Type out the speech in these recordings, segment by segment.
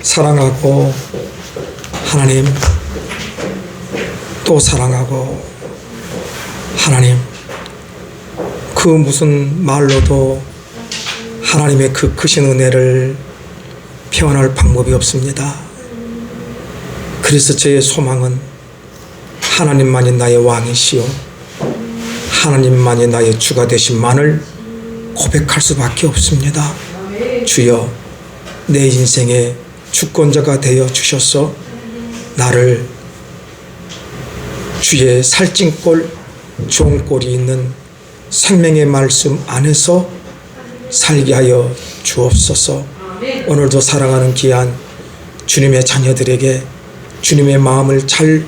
사랑하고 하나님, 또 사랑하고 하나님, 그 무슨 말로도 하나님의 그 크신 은혜를 표현할 방법이 없습니다. 그래서 저의 소망은 하나님만이 나의 왕이시오, 하나님만이 나의 주가 되신만을 고백할 수밖에 없습니다. 주여, 내 인생의 주권자가 되어 주셔서 나를 주의 살찐꼴 좋은 꼴이 있는 생명의 말씀 안에서 살게 하여 주옵소서. 오늘도 사랑하는 귀한 주님의 자녀들에게 주님의 마음을 잘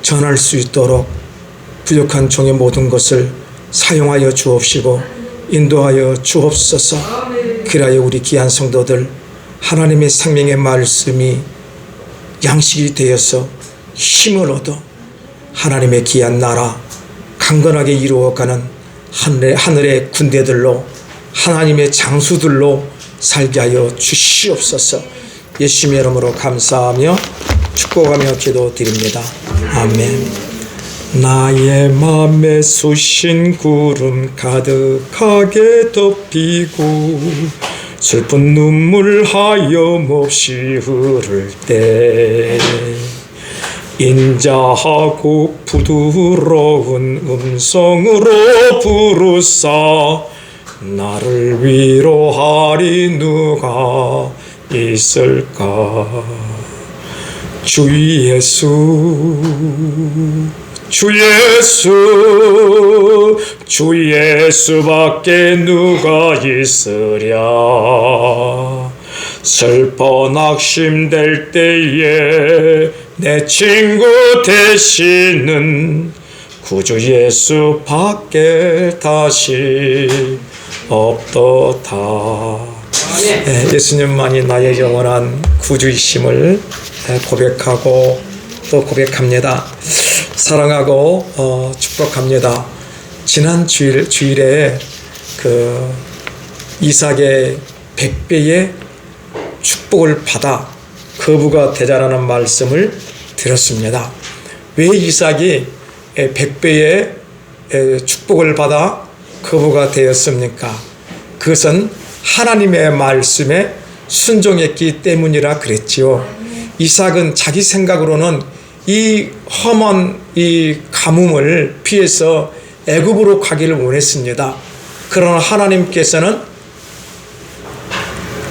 전할 수 있도록 부족한 종의 모든 것을 사용하여 주옵시고 인도하여 주옵소서. 그리하여 우리 귀한 성도들 하나님의 생명의 말씀이 양식이 되어서 힘을 얻어 하나님의 귀한 나라 강건하게 이루어가는 하늘의 군대들로 하나님의 장수들로 살게 하여 주시옵소서. 예수님의 이름으로 감사하며 축복하며 기도드립니다. 아멘. 나의 맘에 쑤신 구름 가득하게 덮이고 슬픈 눈물 하염없이 흐를 때 인자하고 부드러운 음성으로 부르사 나를 위로하리 누가 있을까. 주 예수, 주 예수, 주 예수밖에 누가 있으랴. 슬퍼 낙심될 때에 내 친구 되시는 구주 예수밖에 다시 없도다. 예수님만이 나의 영원한 구주이심을 고백하고 또 고백합니다. 사랑하고 축복합니다. 지난 주일에 그 이삭의 100배의 축복을 받아 거부가 되자라는 말씀을 들었습니다. 왜 이삭이 100배의 축복을 받아 거부가 되었습니까? 그것은 하나님의 말씀에 순종했기 때문이라 그랬지요. 이삭은 자기 생각으로는 이 험한 이 가뭄을 피해서 애굽으로 가기를 원했습니다. 그러나 하나님께서는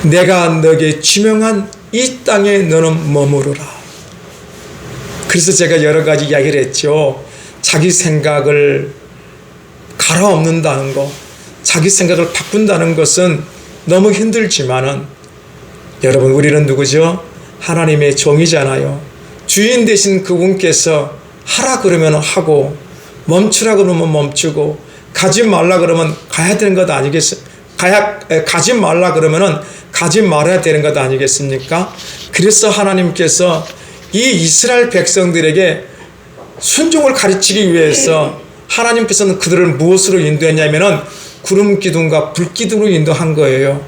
내가 너에게 지명한 이 땅에 너는 머무르라. 그래서 제가 여러 가지 이야기를 했죠. 자기 생각을 갈아엎는다는 거, 자기 생각을 바꾼다는 것은 너무 힘들지만은 여러분, 우리는 누구죠? 하나님의 종이잖아요. 주인 되신 그분께서 하라 그러면 하고 멈추라 그러면 멈추고 가지 말라 그러면 가야 되는 것 아니겠습니까? 가지 말라 그러면은 가지 말아야 되는 것 아니겠습니까? 그래서 하나님께서 이 이스라엘 백성들에게 순종을 가르치기 위해서 하나님께서는 그들을 무엇으로 인도했냐면은 구름 기둥과 불 기둥으로 인도한 거예요.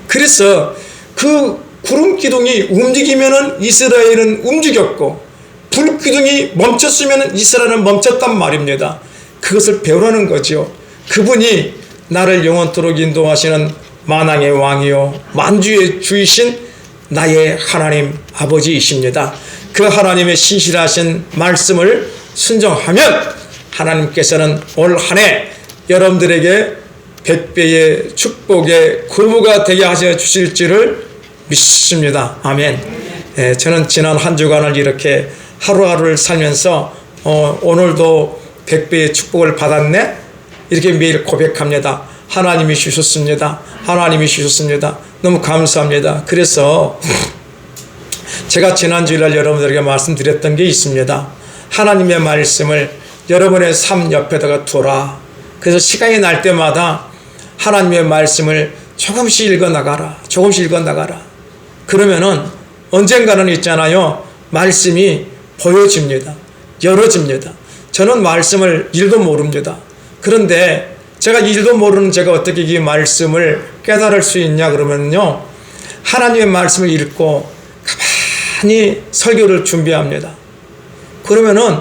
그래서 그 구름 기둥이 움직이면은 이스라엘은 움직였고 불 기둥이 멈췄으면은 이스라엘은 멈췄단 말입니다. 그것을 배우라는 거죠. 그분이 나를 영원토록 인도하시는 만왕의 왕이요 만주의 주이신 나의 하나님 아버지이십니다. 그 하나님의 신실하신 말씀을 순종하면 하나님께서는 올 한 해 여러분들에게 100배의 축복의 거부가 되게 하셔 주실 줄을 믿습니다. 아멘. 저는 지난 한 주간을 이렇게 하루하루를 살면서 오늘도 100배의 축복을 받았네? 이렇게 매일 고백합니다. 하나님이 주셨습니다. 하나님이 주셨습니다. 너무 감사합니다. 그래서 제가 지난 주일날 여러분들에게 말씀드렸던 게 있습니다. 하나님의 말씀을 여러분의 삶 옆에다가 두라. 그래서 시간이 날 때마다 하나님의 말씀을 조금씩 읽어나가라. 조금씩 읽어나가라. 그러면은 언젠가는 있잖아요. 말씀이 보여집니다. 열어집니다. 저는 말씀을 일도 모릅니다. 그런데 제가 일도 모르는 제가 어떻게 이 말씀을 깨달을 수 있냐 그러면요. 하나님의 말씀을 읽고 많이 설교를 준비합니다. 그러면은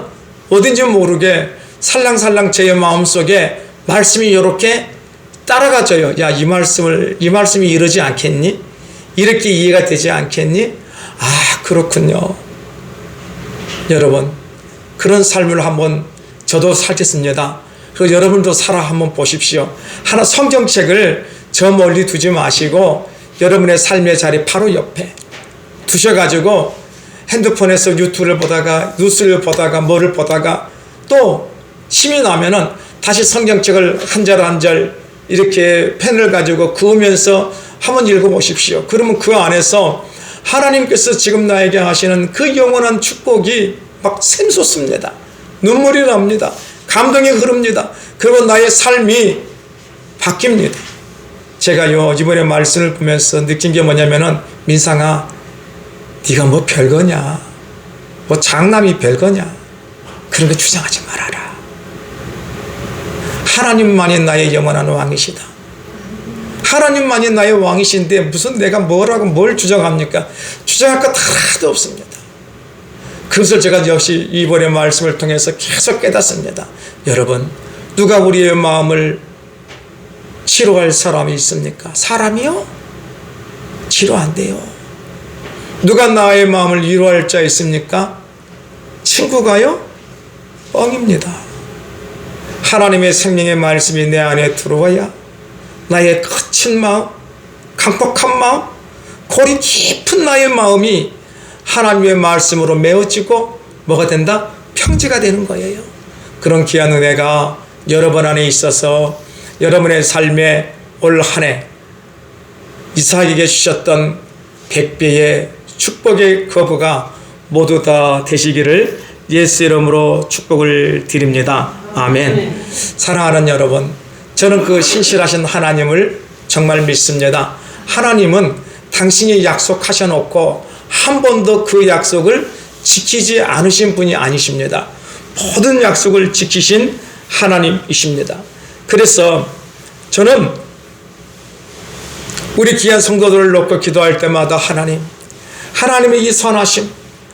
어딘지 모르게 살랑살랑 제 마음속에 말씀이 이렇게 따라가져요. 야, 이 말씀이 이러지 않겠니? 이렇게 이해가 되지 않겠니? 아, 그렇군요. 여러분, 그런 삶을 한번 저도 살겠습니다. 그리고 여러분도 살아 한번 보십시오. 하나 성경책을 저 멀리 두지 마시고 여러분의 삶의 자리 바로 옆에 두셔가지고 핸드폰에서 유튜브를 보다가 뉴스를 보다가 뭐를 보다가 또 힘이 나면은 다시 성경책을 한 절 한 절 이렇게 펜을 가지고 그으면서 한번 읽어보십시오. 그러면 그 안에서 하나님께서 지금 나에게 하시는 그 영원한 축복이 막 샘솟습니다. 눈물이 납니다. 감동이 흐릅니다. 그리고 나의 삶이 바뀝니다. 제가요 이번에 말씀을 보면서 느낀 게 뭐냐면은 민상아, 네가 뭐 별거냐, 뭐 장남이 별거냐, 그런 거 주장하지 말아라. 하나님만이 나의 영원한 왕이시다. 하나님만이 나의 왕이신데 무슨 내가 뭘 주장합니까? 주장할 것 하나도 없습니다. 그것을 제가 역시 이번에 말씀을 통해서 계속 깨닫습니다. 여러분, 누가 우리의 마음을 치료할 사람이 있습니까? 사람이요? 치료 안 돼요. 누가 나의 마음을 위로할 자 있습니까? 친구가요? 뻥입니다. 하나님의 생명의 말씀이 내 안에 들어와야 나의 거친 마음, 강박한 마음, 골이 깊은 나의 마음이 하나님의 말씀으로 메워지고 뭐가 된다? 평지가 되는 거예요. 그런 귀한 은혜가 여러분 안에 있어서 여러분의 삶에 올 한 해 이삭에게 주셨던 100배의 축복의 거부가 모두 다 되시기를 예수 이름으로 축복을 드립니다. 아멘. 사랑하는 여러분, 저는 그 신실하신 하나님을 정말 믿습니다. 하나님은 당신이 약속하셔놓고 한 번도 그 약속을 지키지 않으신 분이 아니십니다. 모든 약속을 지키신 하나님이십니다. 그래서 저는 우리 귀한 성도들을 놓고 기도할 때마다 하나님의 이 선하심,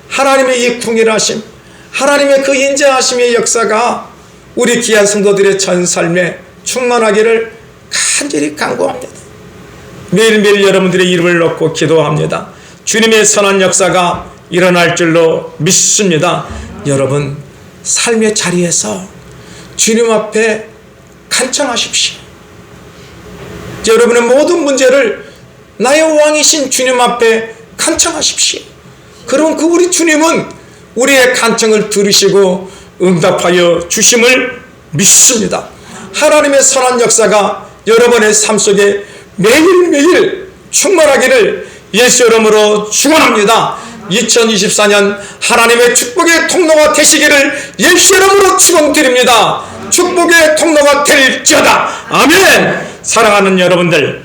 하나님의 이 궁일하심, 하나님의 그 인자하심의 역사가 우리 귀한 성도들의 전 삶에 충만하기를 간절히 간구합니다. 매일매일 여러분들의 이름을 놓고 기도합니다. 주님의 선한 역사가 일어날 줄로 믿습니다. 여러분, 삶의 자리에서 주님 앞에 간청하십시오. 여러분의 모든 문제를 나의 왕이신 주님 앞에 간청하십시오. 그럼 그 우리 주님은 우리의 간청을 들으시고 응답하여 주심을 믿습니다. 하나님의 선한 역사가 여러분의 삶 속에 매일매일 충만하기를 예수 이름으로 축원합니다. 2024년 하나님의 축복의 통로가 되시기를 예수 이름으로 축원드립니다. 축복의 통로가 될지어다. 아멘. 사랑하는 여러분들,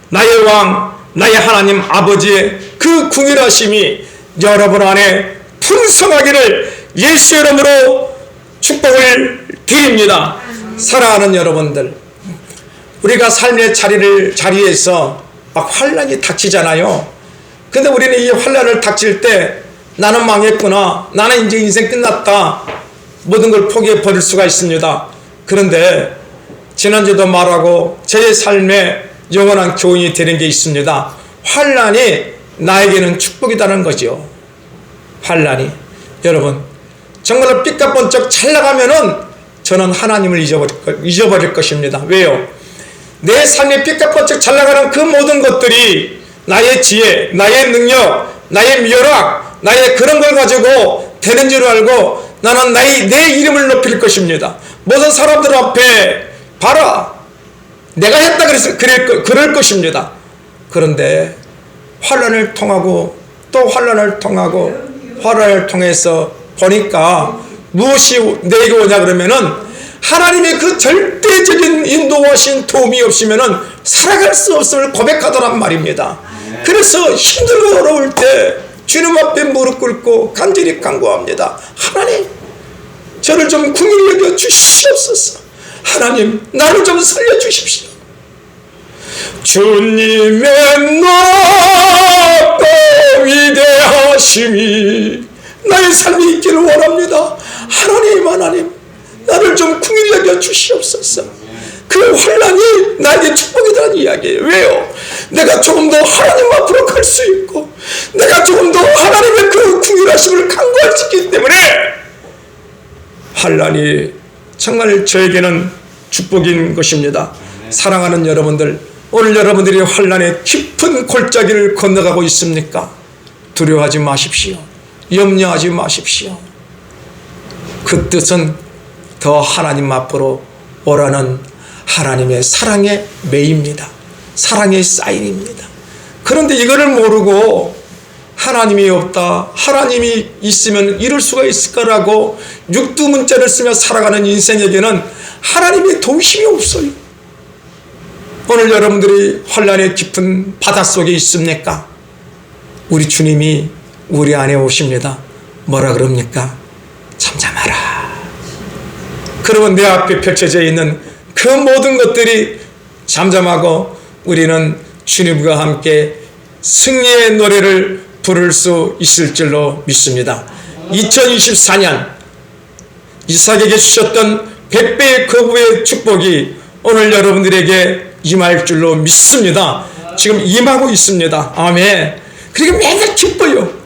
나의 왕, 나의 하나님 아버지의 그 궁일하심이 여러분 안에 풍성하기를 예수 이름으로 축복을 드립니다. 사랑하는 여러분들, 우리가 삶의 자리에서 막 환란이 닥치잖아요. 근데 우리는 이 환란을 닥칠 때 나는 망했구나, 나는 이제 인생 끝났다, 모든 걸 포기해 버릴 수가 있습니다. 그런데 지난주도 말하고 제 삶에 영원한 교훈이 되는 게 있습니다. 환란이 나에게는 축복이라는 거죠. 환란이, 여러분, 정말로 삐까번쩍 잘 나가면은 저는 하나님을 잊어버릴 것입니다. 왜요? 내 삶에 삐까번쩍 잘 나가는 그 모든 것들이 나의 지혜, 나의 능력, 나의 미rak, 나의 그런 걸 가지고 되는 줄 알고 나는 내 이름을 높일 것입니다. 모든 사람들 앞에 봐라, 내가 했다 그럴 것입니다. 그런데 환란을 통하고 또 환란을 통해서 보니까 무엇이 내게 오냐 그러면은 하나님의 그 절대적인 인도하신 도움이 없으면은 살아갈 수 없음을 고백하더란 말입니다. 그래서 힘들고 어려울 때 주님 앞에 무릎 꿇고 간절히 간구합니다. 하나님, 저를 좀 긍휼히 여겨 주시옵소서. 하나님, 나를 좀 살려주십시오. 주님의 높고 위대하신 열심히 나의 삶이 있기를 원합니다. 하나님, 나를 좀 긍휼히 여겨 주시옵소서. 그 환난이 나에게 축복이라는 이야기예요. 왜요? 내가 조금 더 하나님 앞으로 갈 수 있고, 내가 조금 더 하나님의 그 긍휼하심을 간구할 수 있기 때문에 환난이 정말 저에게는 축복인 것입니다. 사랑하는 여러분들, 오늘 여러분들이 환난의 깊은 골짜기를 건너가고 있습니까? 두려워하지 마십시오. 염려하지 마십시오. 그 뜻은 더 하나님 앞으로 오라는 하나님의 사랑의 매입니다. 사랑의 사인입니다. 그런데 이거를 모르고 하나님이 없다, 하나님이 있으면 이룰 수가 있을까라고 육두문자를 쓰며 살아가는 인생에게는 하나님의 도우심이 없어요. 오늘 여러분들이 환난의 깊은 바닷속에 있습니까? 우리 주님이 우리 안에 오십니다. 뭐라 그럽니까? 잠잠하라. 그러면 내 앞에 펼쳐져 있는 그 모든 것들이 잠잠하고 우리는 주님과 함께 승리의 노래를 부를 수 있을 줄로 믿습니다. 2024년 이삭에게 주셨던 100배의 거부의 축복이 오늘 여러분들에게 임할 줄로 믿습니다. 지금 임하고 있습니다. 아멘. 그리고 매일 기뻐요.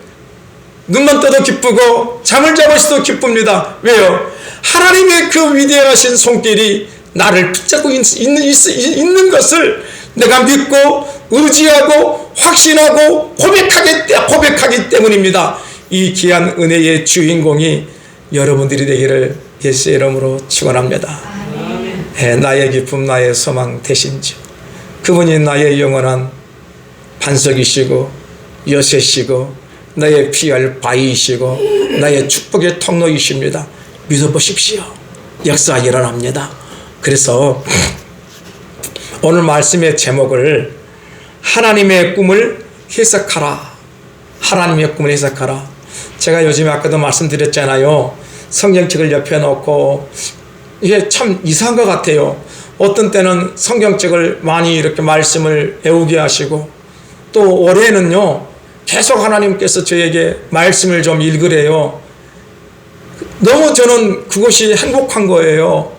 눈만 떠도 기쁘고 잠을 자고 있어도 기쁩니다. 왜요? 하나님의 그 위대하신 손길이 나를 붙잡고 있는 것을 내가 믿고 의지하고 확신하고 고백하기 때문입니다. 이 귀한 은혜의 주인공이 여러분들이 되기를 예수의 이름으로 축원합니다. 나의 기쁨 나의 소망 되신 주, 그분이 나의 영원한 반석이시고 여세시고 나의 피할 바위이시고 나의 축복의 통로이십니다. 믿어보십시오. 역사가 일어납니다. 그래서 오늘 말씀의 제목을 하나님의 꿈을 해석하라. 하나님의 꿈을 해석하라. 제가 요즘에 아까도 말씀드렸잖아요. 성경책을 옆에 놓고 이게 참 이상한 것 같아요. 어떤 때는 성경책을 많이 이렇게 말씀을 배우게 하시고, 또 올해는요 계속 하나님께서 저에게 말씀을 좀 읽으래요. 너무 저는 그것이 행복한 거예요.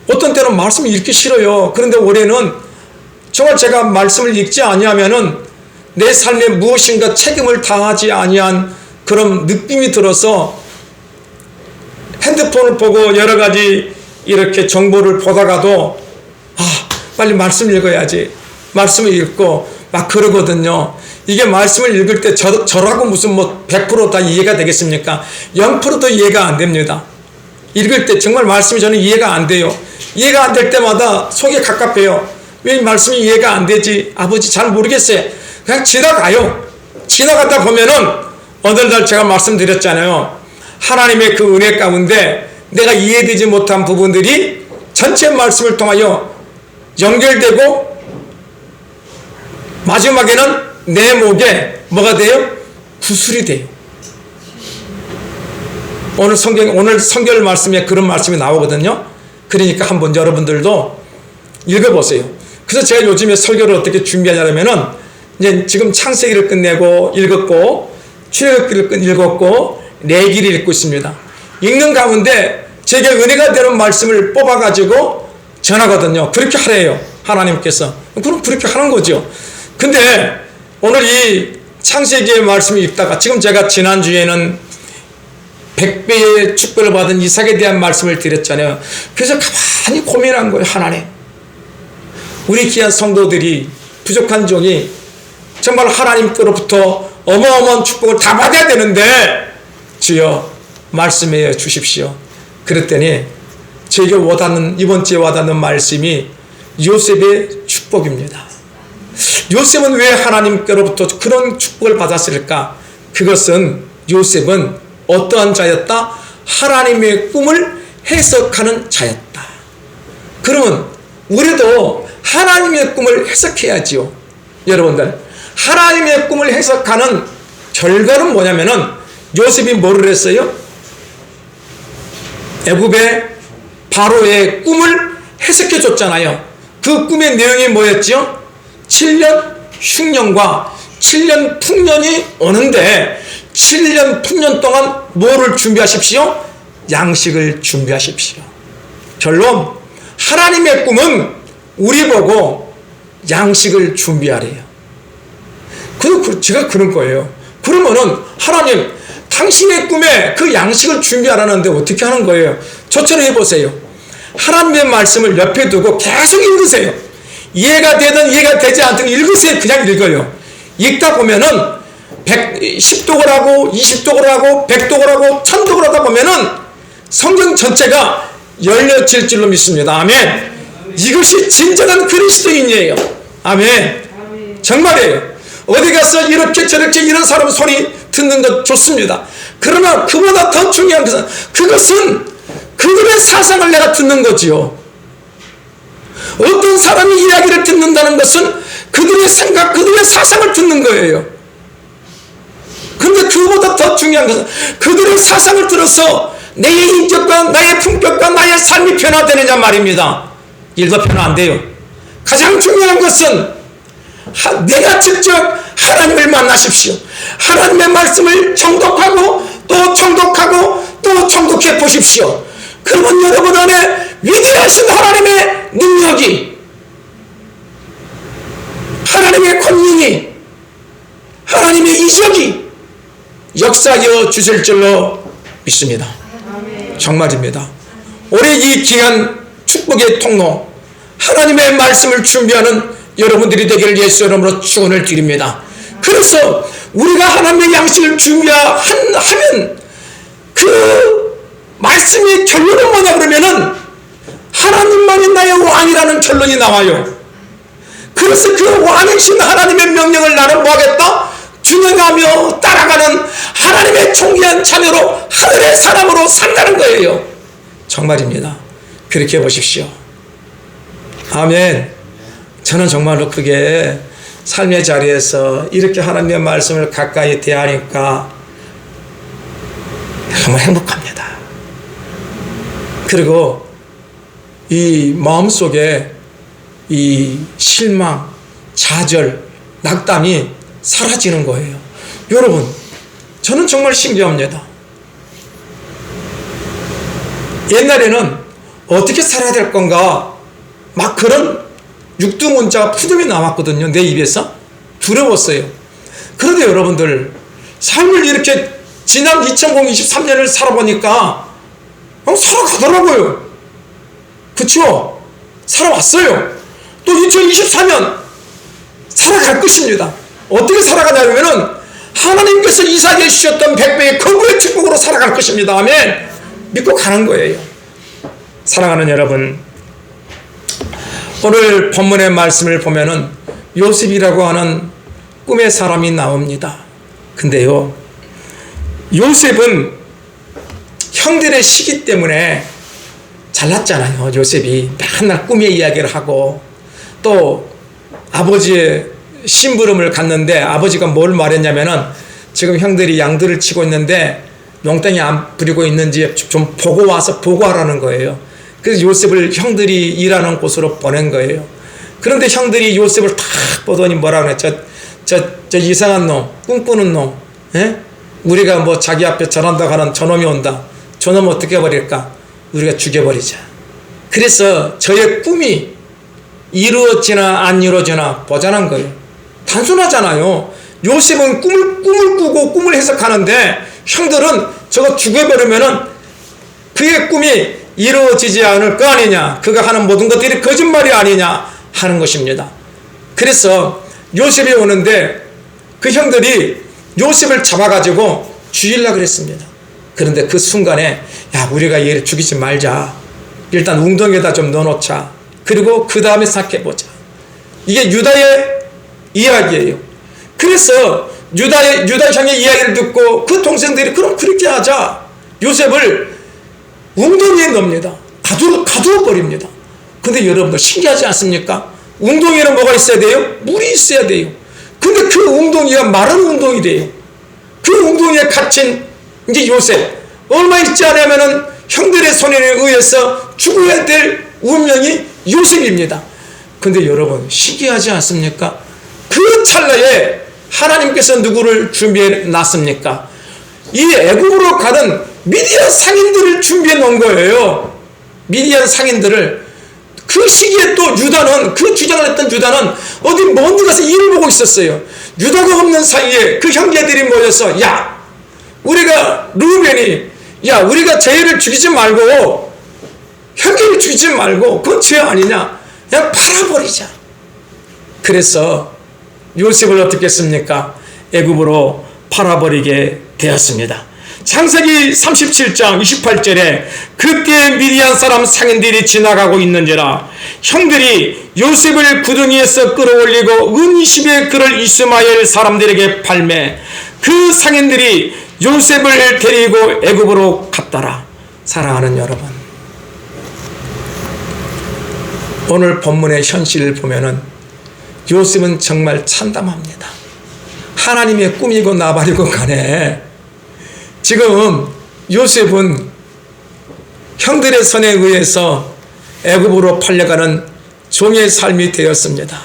어떤 때는 말씀을 읽기 싫어요. 그런데 올해는 정말 제가 말씀을 읽지 아니하면은 내 삶에 무엇인가 책임을 다하지 아니한 그런 느낌이 들어서 핸드폰을 보고 여러 가지 이렇게 정보를 보다가도 빨리 말씀 읽어야지, 말씀을 읽고 막 그러거든요. 이게 말씀을 읽을 때 저라고 무슨 100% 다 이해가 되겠습니까? 0%도 이해가 안 됩니다. 읽을 때 정말 말씀이 저는 이해가 안 돼요. 이해가 안 될 때마다 속이 갑갑해요. 왜 말씀이 이해가 안 되지? 아버지 잘 모르겠어요. 그냥 지나가요. 지나가다 보면은 어느 날 제가 말씀드렸잖아요. 하나님의 그 은혜 가운데 내가 이해되지 못한 부분들이 전체 말씀을 통하여 연결되고 마지막에는 내 목에 뭐가 돼요? 구슬이 돼요. 오늘 성경 말씀에 그런 말씀이 나오거든요. 그러니까 한번 여러분들도 읽어보세요. 그래서 제가 요즘에 설교를 어떻게 준비하냐면은 이제 지금 창세기를 끝내고 읽었고 출애굽기를 읽었고 레위기를 읽고 있습니다. 읽는 가운데 제게 은혜가 되는 말씀을 뽑아가지고 전하거든요. 그렇게 하래요. 하나님께서. 그럼 그렇게 하는 거죠. 근데 오늘 이 창세기의 말씀을 읽다가 지금 제가 지난주에는 100배의 축복을 받은 이삭에 대한 말씀을 드렸잖아요. 그래서 가만히 고민한 거예요. 하나님, 우리 귀한 성도들이, 부족한 종이 정말 하나님께로부터 어마어마한 축복을 다 받아야 되는데 주여 말씀해 주십시오. 그랬더니 제게 이번 주에 와닿는 말씀이 요셉의 축복입니다. 요셉은 왜 하나님께로부터 그런 축복을 받았을까? 그것은 요셉은 어떠한 자였다? 하나님의 꿈을 해석하는 자였다. 그러면 우리도 하나님의 꿈을 해석해야지요. 여러분들, 하나님의 꿈을 해석하는 결과는 뭐냐면은 요셉이 뭐를 했어요? 애굽의 바로의 꿈을 해석해 줬잖아요. 그 꿈의 내용이 뭐였죠? 7년 흉년과 7년 풍년이 오는데 7년 풍년 동안 뭐를 준비하십시오? 양식을 준비하십시오. 결론, 하나님의 꿈은 우리 보고 양식을 준비하래요. 제가 그런 거예요. 그러면은 하나님, 당신의 꿈에 그 양식을 준비하라는데 어떻게 하는 거예요? 저처럼 해보세요. 하나님의 말씀을 옆에 두고 계속 읽으세요. 이해가 되든 이해가 되지 않든 읽으세요. 그냥 읽어요. 읽다 보면은 10독을 하고 20독을 하고 100독을 하고 1000독을 하다 보면은 성경 전체가 열려질 줄로 믿습니다. 아멘. 이것이 진정한 그리스도인이에요. 아멘. 정말이에요. 어디 가서 이렇게 저렇게 이런 사람 소리 듣는 것 좋습니다. 그러나 그보다 더 중요한 것은 그들의 사상을 내가 듣는 거지요. 어떤 사람이 이야기를 듣는다는 것은 그들의 생각, 그들의 사상을 듣는 거예요. 그런데 그보다 더 중요한 것은 그들의 사상을 들어서 내 인격과 나의 품격과 나의 삶이 변화되느냐 말입니다. 일도 변화 안 돼요. 가장 중요한 것은 내가 직접 하나님을 만나십시오. 하나님의 말씀을 정독하고 또 정독하고 또 정독해 보십시오. 그러면 여러분 안에 위대하신 하나님의 능력이, 하나님의 권능이, 하나님의 이적이 역사하여 주실 줄로 믿습니다. 정말입니다. 올해 이 귀한 축복의 통로, 하나님의 말씀을 준비하는 여러분들이 되기를 예수 이름으로 축원을 드립니다. 그래서 우리가 하나님의 양식을 준비하면 그 말씀의 결론은 뭐냐 그러면은 하나님만이 나의 왕이라는 결론이 나와요. 그래서 그 왕이신 하나님의 명령을 나는 뭐하겠다? 준행하며 따라가는 하나님의 존귀한 자녀로 하늘의 사람으로 산다는 거예요. 정말입니다. 그렇게 해보십시오. 아멘. 저는 정말로 그게 삶의 자리에서 이렇게 하나님의 말씀을 가까이 대하니까 정말 행복합니다. 그리고 이 마음속에 이 실망, 좌절, 낙담이 사라지는 거예요. 여러분, 저는 정말 신기합니다. 옛날에는 어떻게 살아야 될 건가 막 그런 육두문자가 푸듬이 나왔거든요. 내 입에서. 두려웠어요. 그런데 여러분들, 삶을 이렇게 지난 2023년을 살아보니까 살아가더라고요. 그쵸? 살아왔어요. 또 2024년 살아갈 것입니다. 어떻게 살아가냐면은 하나님께서 이삭에게 주셨던 100배의 거구의 축복으로 살아갈 것입니다. 아멘. 믿고 가는 거예요. 사랑하는 여러분, 오늘 본문의 말씀을 보면은 요셉이라고 하는 꿈의 사람이 나옵니다. 근데요, 요셉은 형들의 시기 때문에 잘났잖아요. 요셉이 맨날 꿈의 이야기를 하고 또 아버지의 심부름을 갔는데 아버지가 뭘 말했냐면은 지금 형들이 양들을 치고 있는데 농땡이 안 부리고 있는지 좀 보고 와서 보고하라는 거예요. 그래서 요셉을 형들이 일하는 곳으로 보낸 거예요. 그런데 형들이 요셉을 탁 보더니 뭐라 그래? 저 이상한 놈, 꿈꾸는 놈, 예? 우리가 뭐 자기 앞에 전한다고 하는 저놈이 온다. 저놈 어떻게 버릴까? 우리가 죽여버리자. 그래서 저의 꿈이 이루어지나 안 이루어지나 보자는 거예요. 단순하잖아요. 요셉은 꿈을 꾸고 꿈을 해석하는데 형들은 저거 죽여버리면은 그의 꿈이 이루어지지 않을 거 아니냐. 그가 하는 모든 것들이 거짓말이 아니냐 하는 것입니다. 그래서 요셉이 오는데 그 형들이 요셉을 잡아가지고 죽이려고 그랬습니다. 그런데 그 순간에 야, 우리가 얘를 죽이지 말자. 일단 웅덩이에다 좀 넣어놓자. 그리고 그 다음에 생각해보자. 이게 유다의 이야기예요. 그래서 유다 형의 이야기를 듣고 그 동생들이 그럼 그렇게 하자. 요셉을 웅덩이에 넣습니다. 가두어 버립니다. 근데 여러분들 신기하지 않습니까? 웅덩이에는 뭐가 있어야 돼요? 물이 있어야 돼요. 근데 그 웅덩이가 마른 웅덩이래요. 그 웅덩이에 갇힌 이제 요셉. 얼마 있지 않으면은 형들의 손에 의해서 죽어야 될 운명이 요셉입니다. 근데 여러분 신기하지 않습니까? 그 찰나에 하나님께서 누구를 준비해 놨습니까? 이 애굽으로 가는 미디안 상인들을 준비해 놓은 거예요. 미디안 상인들을. 그 시기에 또 유다는, 그 주장을 했던 유다는 어디 먼 데 가서 일을 보고 있었어요. 유다가 없는 사이에 그 형제들이 모여서, 야, 우리가 르우벤이, 야, 우리가 쟤를 죽이지 말고, 형제를 죽이지 말고, 그건 죄 아니냐, 그냥 팔아버리자. 그래서 요셉을 어떻게 했습니까? 애굽으로 팔아버리게 되었습니다. 창세기 37장 28절에 그때 미디안 사람 상인들이 지나가고 있는지라 형들이 요셉을 구덩이에서 끌어올리고 은십의 그를 이스마엘 사람들에게 팔매 그 상인들이 요셉을 데리고 애굽으로 갔더라. 사랑하는 여러분, 오늘 본문의 현실을 보면은 요셉은 정말 참담합니다. 하나님의 꿈이고 나발이고 간에 지금 요셉은 형들의 선에 의해서 애굽으로 팔려가는 종의 삶이 되었습니다.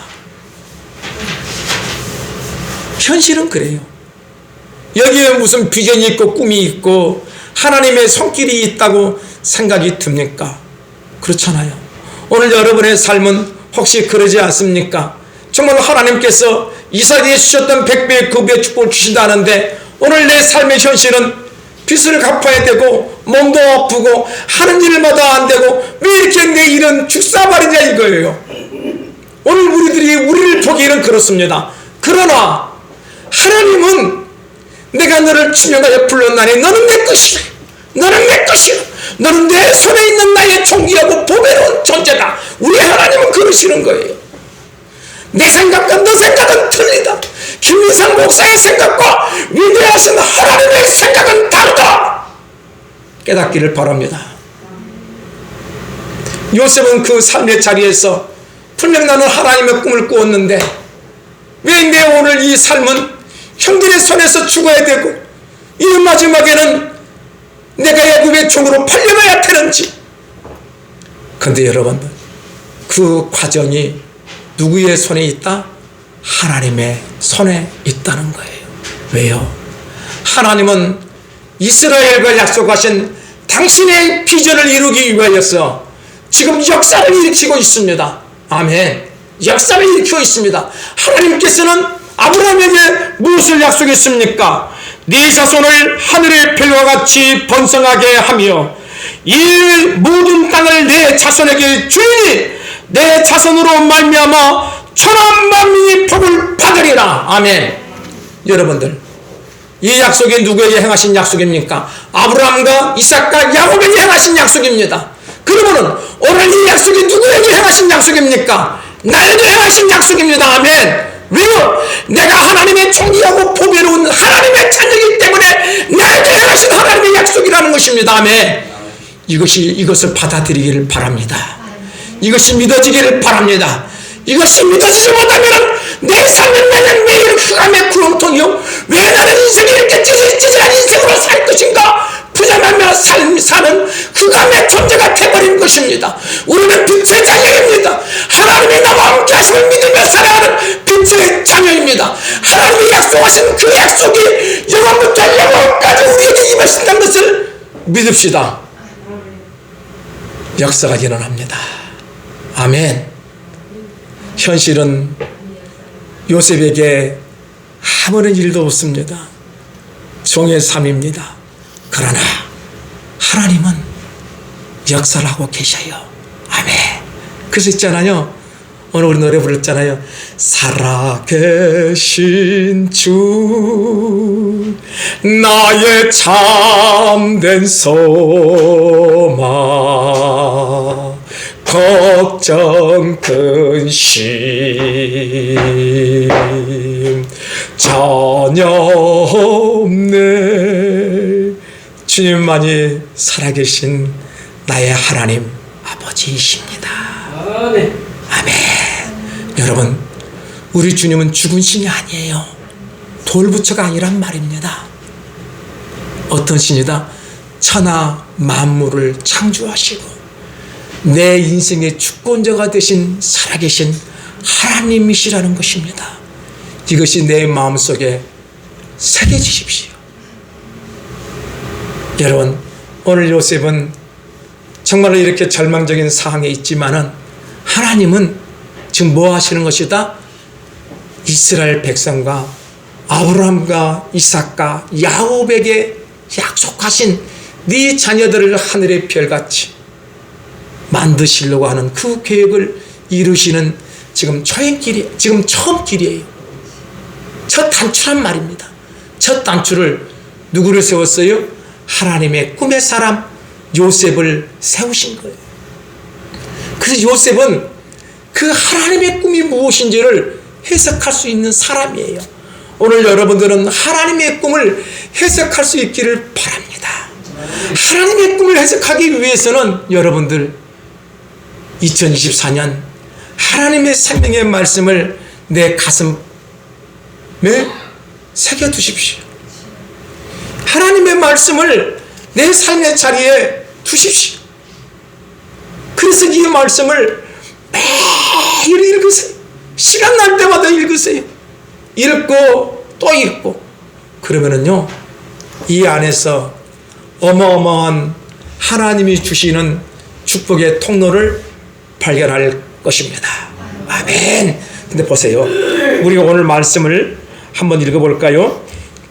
현실은 그래요. 여기에 무슨 비전이 있고 꿈이 있고 하나님의 손길이 있다고 생각이 듭니까? 그렇잖아요. 오늘 여러분의 삶은 혹시 그러지 않습니까? 정말 하나님께서 이삭에게 주셨던 100배의 그 배의 축복을 주신다는데 오늘 내 삶의 현실은 빚을 갚아야 되고 몸도 아프고 하는 일마다 안 되고 왜 이렇게 내 일은 죽사발이냐 이거예요. 오늘 우리를 보기에는 그렇습니다. 그러나 하나님은 내가 너를 지명하여 불렀나니 너는 내 것이라. 너는 내 것이라. 너는 내 손에 있는 나의 종기하고 보배로운 존재다. 우리 하나님은 그러시는 거예요. 내 생각과 너 생각은 틀리다. 김민상 목사의 생각과 위대하신 하나님의 생각은 다르다. 깨닫기를 바랍니다. 요셉은 그 삶의 자리에서 분명 나는 하나님의 꿈을 꾸었는데 왜 내 오늘 이 삶은 형들의 손에서 죽어야 되고 이 마지막에는 내가 애굽의 종으로 팔려가야 되는지. 그런데 여러분, 그 과정이 누구의 손에 있다? 하나님의 손에 있다는 거예요. 왜요? 하나님은 이스라엘과 약속하신 당신의 비전을 이루기 위하여서 지금 역사를 일으키고 있습니다. 아멘. 역사를 일으키고 있습니다. 하나님께서는 아브라함에게 무엇을 약속했습니까? 네 자손을 하늘의 별과 같이 번성하게 하며 이 모든 땅을 내 자손에게 주리니 내 자손으로 말미암아 천한 만민이 복을 받으리라. 아멘. 여러분들, 이 약속이 누구에게 행하신 약속입니까? 아브라함과 이삭과 야곱에게 행하신 약속입니다. 그러면은 오늘 이 약속이 누구에게 행하신 약속입니까? 나에게 행하신 약속입니다. 아멘. 왜요? 내가 하나님의 총리하고 보배로운 하나님의 자녀이기 때문에 나에게 행하신 하나님의 약속이라는 것입니다. 아멘. 이것을 받아들이기를 바랍니다. 이것이 믿어지기를 바랍니다. 이것이 믿어지지 못하면 내 삶은 매일 흑암의 구렁텅이요. 왜 나는 인생이 이렇게 찌질찌질한 인생으로 살 것인가? 부자만며 사는 흑암의 존재가 되어버린 것입니다. 우리는 빛의 자녀입니다. 하나님이 나와 함께 하심을 믿으며 살아가는 빛의 자녀입니다. 하나님이 약속하신 그 약속이 영원부터 영원까지 우리에게 임하신다는 것을 믿읍시다. 역사가 일어납니다. 아멘. 현실은 요셉에게 아무런 일도 없습니다. 종의 삶입니다. 그러나 하나님은 역사를 하고 계셔요. 아멘. 그래서 있잖아요. 오늘 우리 노래 불렀잖아요. 살아계신 주 나의 참된 소망 걱정 근심 전혀 없네. 주님만이 살아계신 나의 하나님 아버지이십니다. 아멘. 아멘. 여러분, 우리 주님은 죽은 신이 아니에요. 돌부처가 아니란 말입니다. 어떤 신이다? 천하 만물을 창조하시고 내 인생의 주권자가 되신 살아계신 하나님이시라는 것입니다. 이것이 내 마음속에 새겨지십시오. 여러분, 오늘 요셉은 정말로 이렇게 절망적인 상황에 있지만은 하나님은 지금 뭐 하시는 것이다? 이스라엘 백성과 아브라함과 이삭과 야곱에게 약속하신 네 자녀들을 하늘의 별같이 만드시려고 하는 그 계획을 이루시는 지금 초행길이, 지금 처음 길이에요. 첫 단추란 말입니다. 첫 단추를 누구를 세웠어요? 하나님의 꿈의 사람 요셉을 세우신 거예요. 그래서 요셉은 그 하나님의 꿈이 무엇인지를 해석할 수 있는 사람이에요. 오늘 여러분들은 하나님의 꿈을 해석할 수 있기를 바랍니다. 하나님의 꿈을 해석하기 위해서는 여러분들 2024년 하나님의 생명의 말씀을 내 가슴에 새겨두십시오. 하나님의 말씀을 내 삶의 자리에 두십시오. 그래서 이 말씀을 매일 읽으세요. 시간 날 때마다 읽으세요. 읽고 또 읽고 그러면은요, 이 안에서 어마어마한 하나님이 주시는 축복의 통로를 발견할 것입니다. 아멘. 근데 보세요, 우리가 오늘 말씀을 한번 읽어볼까요?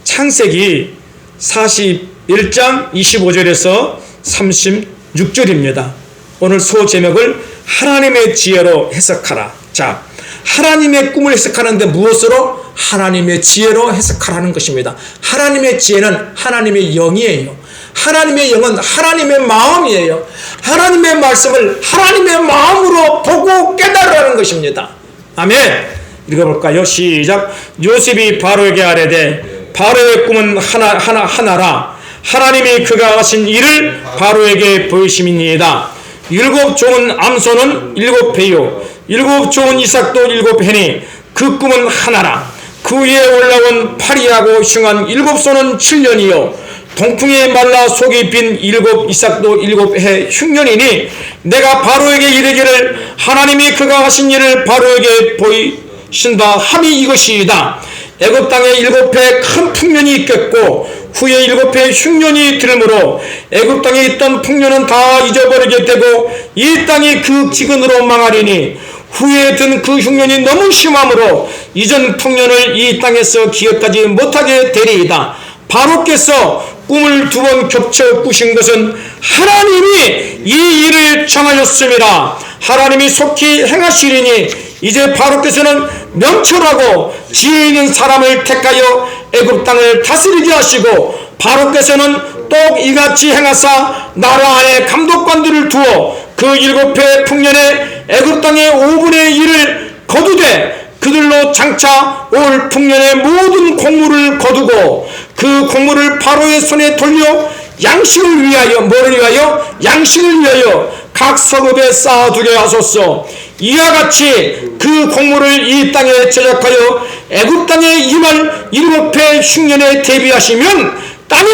창세기 41장 25절에서 36절입니다. 오늘 소제목을 하나님의 지혜로 해석하라. 자, 하나님의 꿈을 해석하는데 무엇으로? 하나님의 지혜로 해석하라는 것입니다. 하나님의 지혜는 하나님의 영이에요. 하나님의 영은 하나님의 마음이에요. 하나님의 말씀을 하나님의 마음으로 보고 깨달으라는 것입니다. 아멘. 읽어볼까요? 시작. 요셉이 바로에게 아뢰되 바로의 꿈은 하나라. 하나님이 그가 하신 일을 바로에게 보이심이니이다. 7 좋은 암소는 7회요 7 좋은 이삭도 7회니 그 꿈은 하나라. 그 위에 올라온 파리하고 흉한 7소는 7년이요 동풍에 말라 속이 빈 7 이삭도 7해 흉년이니 내가 바로에게 이르기를 하나님이 그가 하신 일을 바로에게 보이신다 함이 이것이이다. 애굽 땅에 7해 큰 풍년이 있겠고 후에 7해 흉년이 들므로 애굽 땅에 있던 풍년은 다 잊어버리게 되고 이 땅이 그 기근으로 망하리니 후에 든 그 흉년이 너무 심함으로 이전 풍년을 이 땅에서 기억하지 못하게 되리이다. 바로께서 꿈을 2번 겹쳐 꾸신 것은 하나님이 이 일을 정하셨습니다. 하나님이 속히 행하시리니 이제 바로께서는 명철하고 지혜 있는 사람을 택하여 애굽 땅을 다스리게 하시고 바로께서는 또 이같이 행하사 나라 안에 감독관들을 두어 그 7해 풍년에 애굽 땅의 5분의 1을 거두되 그들로 장차 올 풍년의 모든 곡물을 거두고 그 곡물을 바로의 손에 돌려 양식을 위하여 뭐를 위하여? 양식을 위하여 각 서급에 쌓아두게 하소서. 이와 같이 그 곡물을 이 땅에 제작하여 애굽 땅에 임할 7해 흉년에 대비하시면 땅이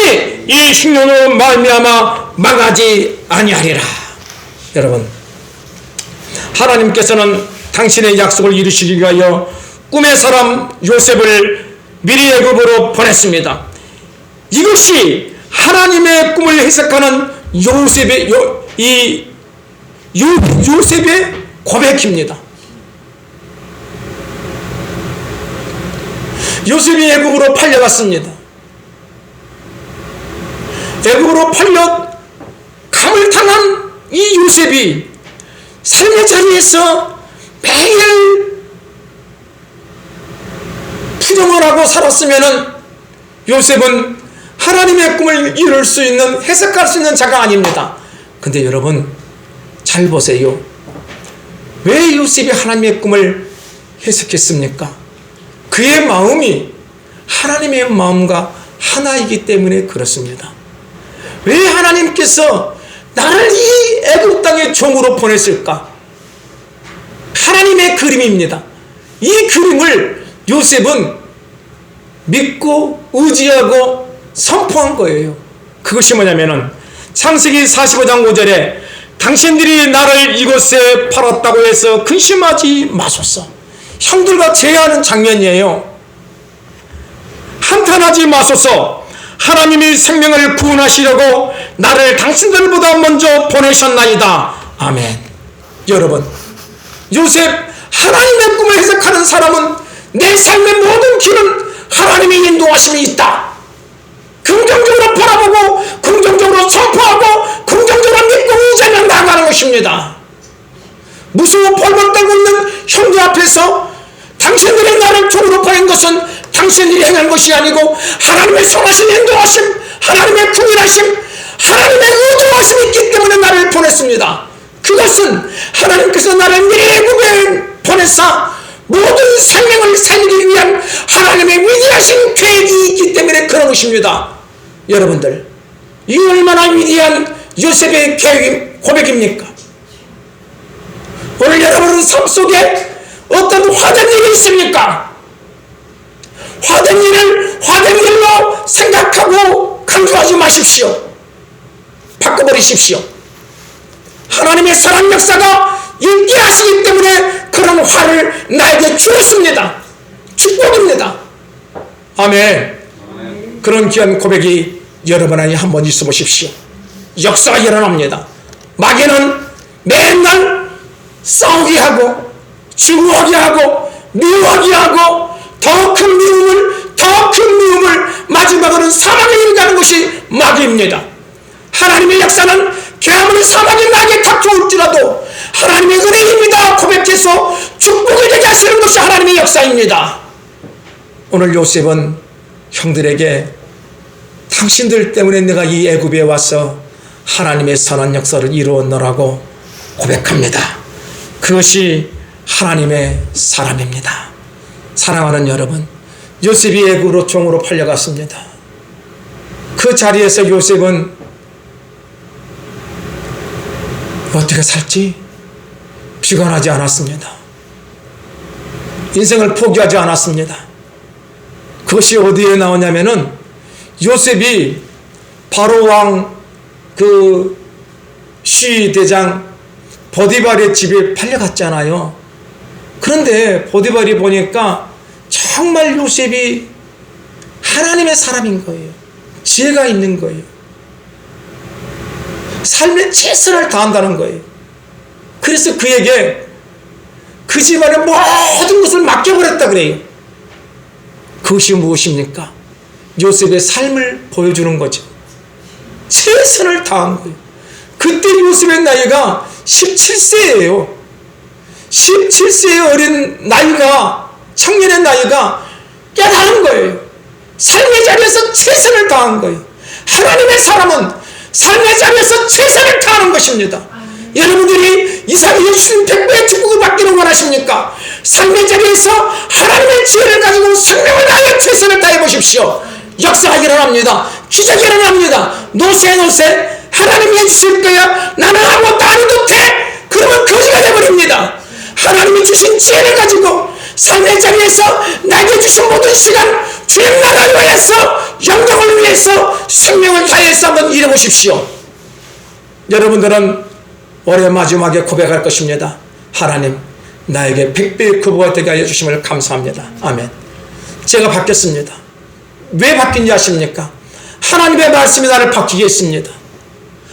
이 흉년으로 말미암아 망하지 아니하리라. 여러분, 하나님께서는 당신의 약속을 이루시기 위하여 꿈의 사람 요셉을 미리 애굽으로 보냈습니다. 이것이 하나님의 꿈을 해석하는 요셉의 요셉의 고백입니다. 요셉이 애굽으로 팔려갔습니다. 애굽으로 팔려 감을 당한 이 요셉이 삶의 자리에서 매일 투정을 하고 살았으면은 요셉은 하나님의 꿈을 이룰 수 있는, 해석할 수 있는 자가 아닙니다. 근데 여러분 잘 보세요. 왜 요셉이 하나님의 꿈을 해석했습니까? 그의 마음이 하나님의 마음과 하나이기 때문에 그렇습니다. 왜 하나님께서 나를 이 애굽 땅의 종으로 보냈을까? 하나님의 그림입니다. 이 그림을 요셉은 믿고 의지하고 선포한 거예요. 그것이 뭐냐면은 창세기 45장 5절에 당신들이 나를 이곳에 팔았다고 해서 근심하지 마소서. 형들과 제의하는 장면이에요. 한탄하지 마소서. 하나님이 생명을 구원하시려고 나를 당신들보다 먼저 보내셨나이다. 아멘. 여러분, 요셉 하나님의 꿈을 해석하는 사람은 내 삶의 모든 길은 하나님의 인도하심이 있다. 긍정적으로 바라보고 긍정적으로 선포하고 긍정적으로 믿고 의지하며 나아가는 것입니다. 무서워 벌벌 떨고 있는 형제 앞에서 당신들이 나를 종으로 보낸 것은 당신들이 행한 것이 아니고 하나님의 선하신 인도하심, 하나님의 궁일하심, 하나님의 의도하심이 있기 때문에 나를 보냈습니다. 그것은 하나님께서 나를 미리 애굽에 보내사 모든 생명을 살리기 위한 하나님의 위대하신 계획이 있기 때문에 그런 것입니다. 여러분들, 이 얼마나 위대한 요셉의 고백입니까? 오늘 여러분은 삶 속에 어떤 화된 일이 있습니까? 화된 일을 화된 일로 생각하고 간주하지 마십시오. 바꿔버리십시오. 하나님의 사랑 역사가 있게 하시기 때문에 그런 화를 나에게 주었습니다. 축복입니다. 아멘. 그런 귀한 고백이 여러분 안에 한번 있어 보십시오. 역사가 일어납니다. 마귀는 맨날 싸우게 하고 증오하게 하고 미워하게 하고 더 큰 미움을 마지막으로는 사망에 이르게 것이 마귀입니다. 하나님의 역사는 아무리 사망이 나에게 닥쳐올지라도 하나님의 은혜입니다 고백해서 축복이 되게 하시는 것이 하나님의 역사입니다. 오늘 요셉은 형들에게 당신들 때문에 내가 이 애굽에 와서 하나님의 선한 역사를 이루었노라고 고백합니다. 그것이 하나님의 사람입니다. 사랑하는 여러분, 요셉이 애굽으로 종으로 팔려갔습니다. 그 자리에서 요셉은 어떻게 살지 비관하지 않았습니다. 인생을 포기하지 않았습니다. 그것이 어디에 나오냐면은 요셉이 바로 왕 그 시대장 보디발의 집에 팔려갔잖아요. 그런데 보디발이 보니까 정말 요셉이 하나님의 사람인 거예요. 지혜가 있는 거예요. 삶에 최선을 다한다는 거예요. 그래서 그에게 그 집안의 모든 것을 맡겨버렸다 그래요. 그것이 무엇입니까? 요셉의 삶을 보여주는 거죠. 최선을 다한 거예요. 그때 요셉의 나이가 17세예요. 17세의 어린 나이가, 청년의 나이가 깨달은 거예요. 삶의 자리에서 최선을 다한 거예요. 하나님의 사람은 삶의 자리에서 최선을 다하는 것입니다. 여러분들이 이삭이 주신 100배의 축복을 받기를 원하십니까? 삶의 자리에서 하나님의 지혜를 가지고 생명을 다하여 최선을 다해 보십시오. 역사가 일어납니다. 기적이 일어납니다. 노세 하나님이 해주실 거야. 나는 아무것도 안 해도 돼. 그러면 거지가 되어버립니다. 하나님이 주신 지혜를 가지고 삶의 자리에서 나에게 주신 모든 시간 주님 나라를 위해서, 영광을 위해서, 생명을 다해서 한번 일해보십시오. 여러분들은 올해 마지막에 고백할 것입니다. 하나님, 나에게 100배의 크보가 되게 하여 주심을 감사합니다. 아멘. 제가 바뀌었습니다. 왜 바뀐지 아십니까? 하나님의 말씀이 나를 바뀌게 했습니다.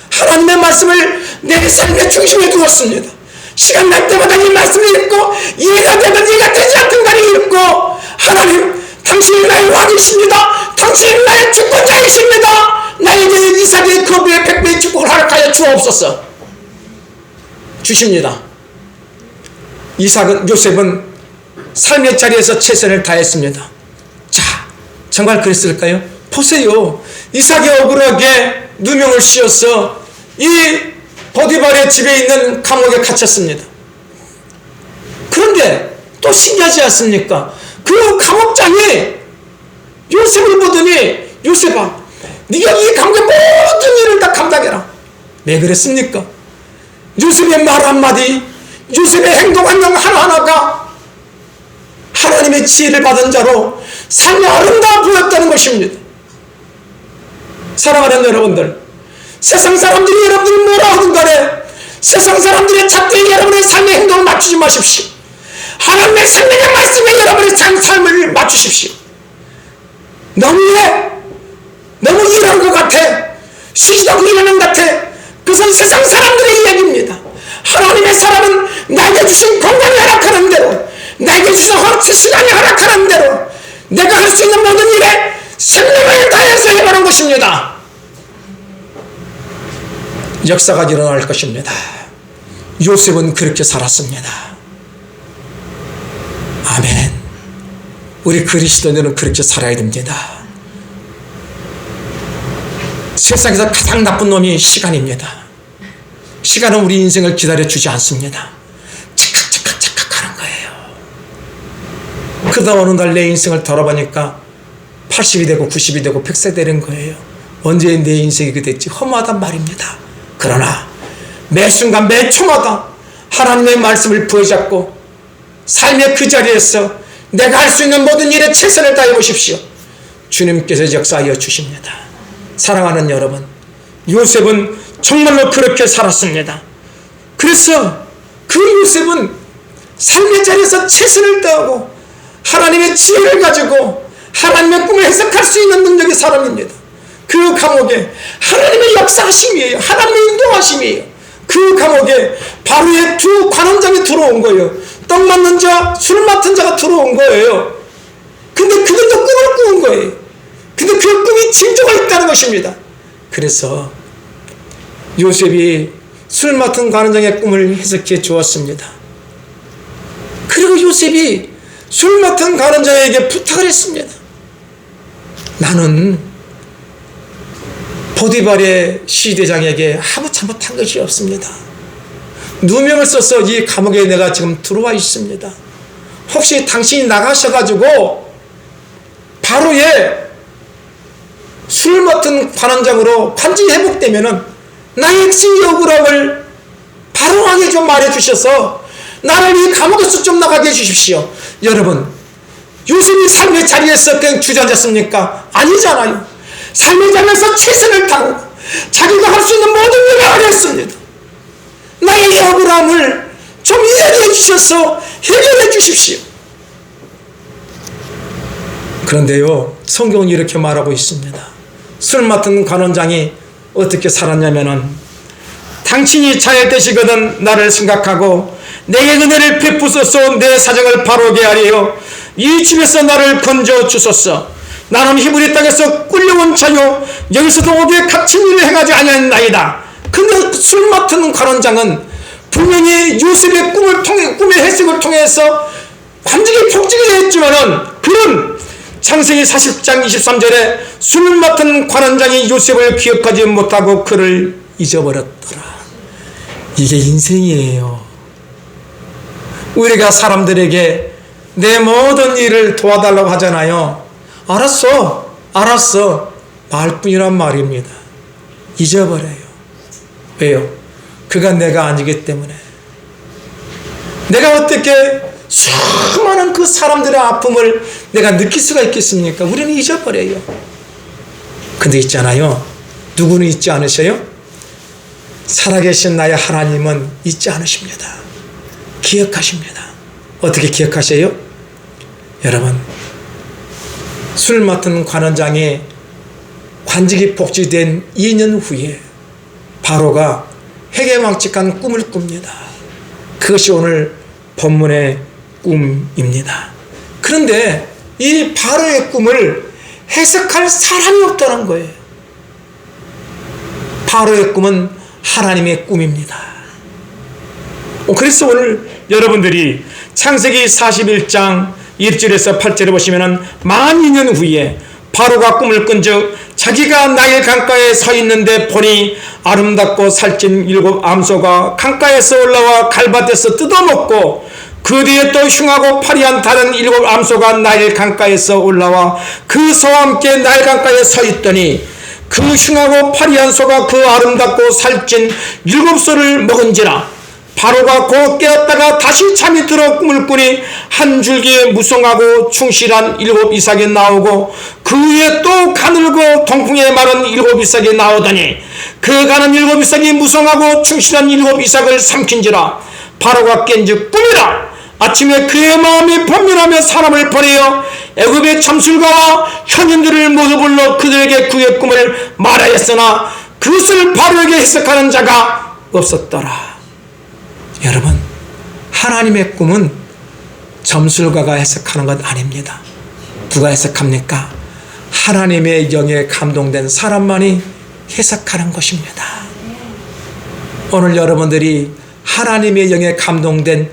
하나님의 말씀을 내 삶의 중심에 두었습니다. 시간 날 때마다 이 말씀을 읽고 이해가 되든 이해가 되지 않든 간에 읽고, 하나님, 당신이 나의 왕이십니다. 당신이 나의 주권자이십니다. 나에게 이삭의 그 배의 100배의 축복을 허락하여 주옵소서. 주십니다. 요셉은 삶의 자리에서 최선을 다했습니다. 자, 정말 그랬을까요? 보세요. 이삭이 억울하게 누명을 씌워서 이 보디발의 집에 있는 감옥에 갇혔습니다. 그런데 또 신기하지 않습니까? 그 감옥장이 요셉을 보더니, 요셉아, 네가 이 감옥의 모든 일을 다 감당해라. 왜 그랬습니까? 요셉의 말 한마디, 요셉의 행동 한영 하나하나가 하나님의 지혜를 받은 자로 삶이 아름다워 보였다는 것입니다. 사랑하는 여러분들, 세상 사람들이 여러분들이 뭐라 하든 간에 세상 사람들의 잣대에 여러분의 삶의 행동을 맞추지 마십시오. 하나님의 생명의 말씀에 여러분의 삶을 맞추십시오. 너무해 너무 일하는 것 같아. 쉬지도 일하는 것 같아. 그것은 세상 사람들의 이야기입니다. 하나님의 사람은 나에게 주신 건강이 허락하는 대로, 나에게 주신 시간이 허락하는 대로 내가 할 수 있는 모든 일에 생명을 다해서 해보는 것입니다. 역사가 일어날 것입니다. 요셉은 그렇게 살았습니다. 아멘. 우리 그리스도인들은 그렇게 살아야 됩니다. 세상에서 가장 나쁜 놈이 시간입니다. 시간은 우리 인생을 기다려주지 않습니다. 착각 하는 거예요. 그러다 어느 날 내 인생을 돌아보니까 80이 되고 90이 되고 100세 되는 거예요. 언제 내 인생이 그 됐지? 허무하단 말입니다. 그러나 매 순간 매 초마다 하나님의 말씀을 부여잡고 삶의 그 자리에서 내가 할 수 있는 모든 일에 최선을 다해 보십시오. 주님께서 역사하여 주십니다. 사랑하는 여러분, 요셉은 정말로 그렇게 살았습니다. 그래서 그 요셉은 삶의 자리에서 최선을 다하고 하나님의 지혜를 가지고 하나님의 꿈을 해석할 수 있는 능력의 사람입니다. 그 감옥에 하나님의 역사하심이에요. 하나님의 인도하심이에요. 그 감옥에 바로의 두 관원장이 들어온 거예요. 떡 맞는 자, 술 맡은 자가 들어온 거예요. 근데 그들도 꿈을 꾸은 거예요. 근데 그 꿈이 진조가 있다는 것입니다. 그래서 요셉이 술 맡은 관원장의 꿈을 해석해 주었습니다. 그리고 요셉이 술 맡은 관원장에게 부탁을 했습니다. 나는 보디발의 시대장에게 아무 잘못한 것이 없습니다. 누명을 써서 이 감옥에 내가 지금 들어와 있습니다. 혹시 당신이 나가셔가지고 바로의 술 맡은 관원장으로 관직이 회복되면은 나의 억울함을 바로하게 좀 말해주셔서 나를 이 감옥에서 좀 나가게 해주십시오. 여러분, 요셉이 삶의 자리에서 그냥 주저앉았습니까? 아니잖아요. 삶의 자리에서 최선을 다하고 자기가 할 수 있는 모든 일을 하였습니다. 나의 억울함을 좀 이해해 주셔서 해결해 주십시오. 그런데요, 성경은 이렇게 말하고 있습니다. 술 맡은 관원장이 어떻게 살았냐면은, 당신이 잘 되시거든 나를 생각하고 내게 은혜를 베푸소서. 내 사정을 바로게 하리요 이 집에서 나를 건져 주소서. 나는 히브리 땅에서 끌려온 자요 여기서도 오게 갇힌 일을 행하지 아니하나이다. 근데 술 맡은 관원장은 분명히 요셉의 꿈의 해석을 통해서 관직이 복직이 했지만은 그는 창세기 40장 23절에 술 맡은 관원장이 요셉을 기억하지 못하고 그를 잊어버렸더라. 이게 인생이에요. 우리가 사람들에게 내 모든 일을 도와달라고 하잖아요. 알았어 말뿐이란 말입니다. 잊어버려요. 왜요? 그가 내가 아니기 때문에. 내가 어떻게 수많은 그 사람들의 아픔을 내가 느낄 수가 있겠습니까? 우리는 잊어버려요. 근데 있잖아요, 누구는 잊지 않으셔요? 살아계신 나의 하나님은 잊지 않으십니다. 기억하십니다. 어떻게 기억하세요? 여러분, 술 맡은 관원장의 관직이 복직된 2년 후에 바로가 해괴망측한 꿈을 꿉니다. 그것이 오늘 본문의 꿈입니다. 그런데 이 바로의 꿈을 해석할 사람이 없다는 거예요. 바로의 꿈은 하나님의 꿈입니다. 그래서 오늘 여러분들이 창세기 41장 1절에서 8절에 보시면은 만 2년 후에 바로가 꿈을 꾼즉 자기가 나일 강가에 서 있는데 보니 아름답고 살찐 7 암소가 강가에서 올라와 갈밭에서 뜯어먹고 그 뒤에 또 흉하고 파리한 다른 7 암소가 나일 강가에서 올라와 그 소와 함께 나일 강가에 서 있더니 그 흉하고 파리한 소가 그 아름답고 살찐 7소를 먹은지라. 바로가 곧 깨었다가 다시 잠이 들어 꿈을 꾸니 한 줄기에 무성하고 충실한 7 이삭이 나오고 그 위에 또 가늘고 통풍에 마른 7 이삭이 나오더니 그 가는 7 이삭이 무성하고 충실한 7 이삭을 삼킨지라. 바로가 깬즉 꿈이라. 아침에 그의 마음이 번민하며 사람을 보내어 애굽의 참술가와 현인들을 모두 불러 그들에게 그의 꿈을 말하였으나 그것을 바로에게 해석하는 자가 없었더라. 여러분, 하나님의 꿈은 점술가가 해석하는 것 아닙니다. 누가 해석합니까? 하나님의 영에 감동된 사람만이 해석하는 것입니다. 오늘 여러분들이 하나님의 영에 감동된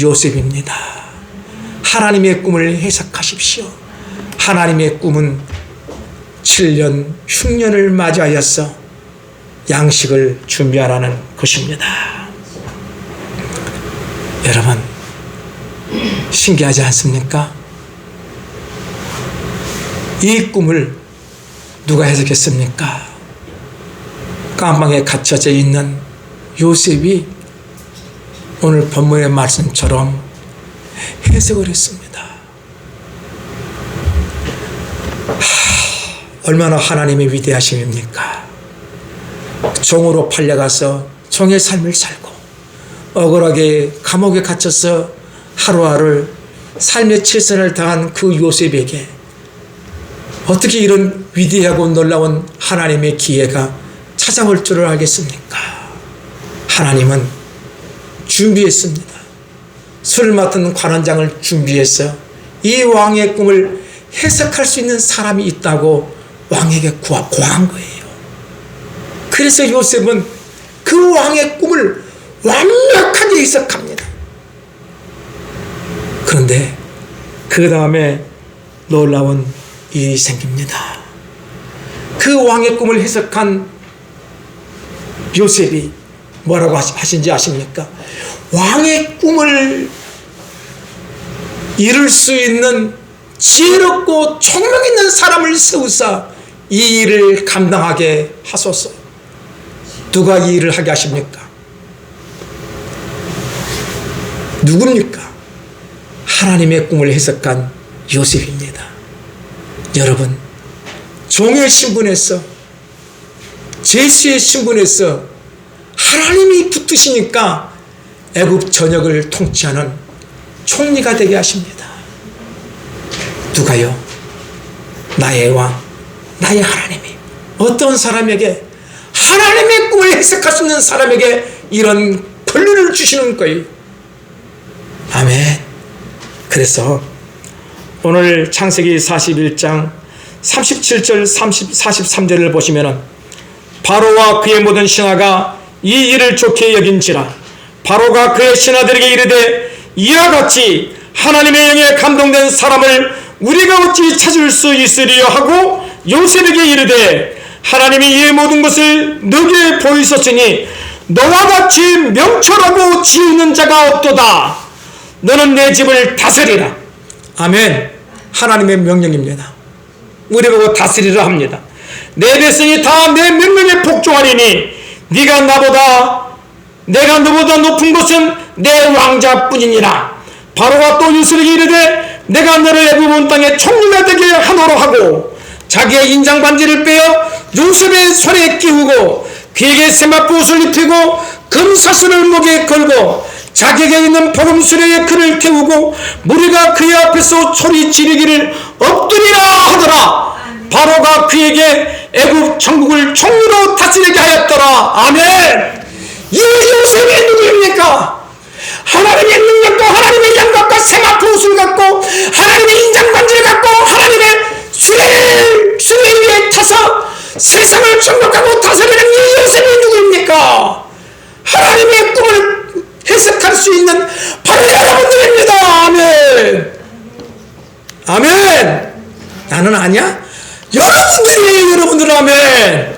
요셉입니다. 하나님의 꿈을 해석하십시오. 하나님의 꿈은 7년 흉년을 맞이하여서 양식을 준비하라는 것입니다. 여러분, 신기하지 않습니까? 이 꿈을 누가 해석했습니까? 감방에 갇혀져 있는 요셉이 오늘 본문의 말씀처럼 해석을 했습니다. 얼마나 하나님의 위대하심입니까? 종으로 팔려가서 종의 삶을 살고 억울하게 감옥에 갇혀서 하루하루 삶의 최선을 다한 그 요셉에게 어떻게 이런 위대하고 놀라운 하나님의 기회가 찾아올 줄을 알겠습니까? 하나님은 준비했습니다. 술 맡은 관원장을 준비해서 이 왕의 꿈을 해석할 수 있는 사람이 있다고 왕에게 고한 거예요. 그래서 요셉은 그 왕의 꿈을 완벽하게 해석합니다. 그런데 그 다음에 놀라운 일이 생깁니다. 그 왕의 꿈을 해석한 요셉이 뭐라고 하신지 아십니까? 왕의 꿈을 이룰 수 있는 지혜롭고 총명 있는 사람을 세우사 이 일을 감당하게 하소서. 누가 이 일을 하게 하십니까? 누굽니까? 하나님의 꿈을 해석한 요셉입니다. 여러분, 종의 신분에서, 제수의 신분에서 하나님이 붙으시니까 애굽 전역을 통치하는 총리가 되게 하십니다. 누가요? 나의 왕, 나의 하나님이 어떤 사람에게, 하나님의 꿈을 해석할 수 있는 사람에게 이런 권리를 주시는 거예요. 아멘. 그래서 오늘 창세기 41장 37절 43절을 보시면은 바로와 그의 모든 신하가 이 일을 좋게 여긴지라 바로가 그의 신하들에게 이르되 이와 같이 하나님의 영에 감동된 사람을 우리가 어찌 찾을 수 있으리요 하고 요셉에게 이르되 하나님이 이 모든 것을 너에게 보이셨으니 너와 같이 명철하고 지혜 있는 자가 없도다. 너는 내 집을 다스리라. 아멘. 하나님의 명령입니다. 우리 보고 다스리라 합니다. 내 백성이 다 내 명령에 복종하리니 내가 너보다 높은 것은 내 왕자뿐이니라. 바로가 또 요셉에게 이르되 내가 너를 애굽 온 땅에 총리가 되게 하노라 하고 자기의 인장 반지를 빼어 요셉의 손에 끼우고 그에게 세마포 옷을 입히고 금사슬을 목에 걸고 자기에게 있는 복음수레에 그를 태우고 무리가 그의 앞에서 소리 지르기를 엎드리라 하더라. 바로가 그에게 애굽 천국을 총리로 다스리게 하였더라. 아멘. 이 요셉이 누구입니까? 하나님의 능력과 하나님의 영광과 세마포 옷을 갖고 하나님의 인장반지를 갖고 하나님의 수레 위에 타서 세상을 정복하고 다스리는 이 요셉이 누구입니까? 하나님의 꿈을 해석할 수 있는 바로 여러분들입니다. 아멘. 아멘. 나는 아니야? 여러분들이 여러분들. 아멘.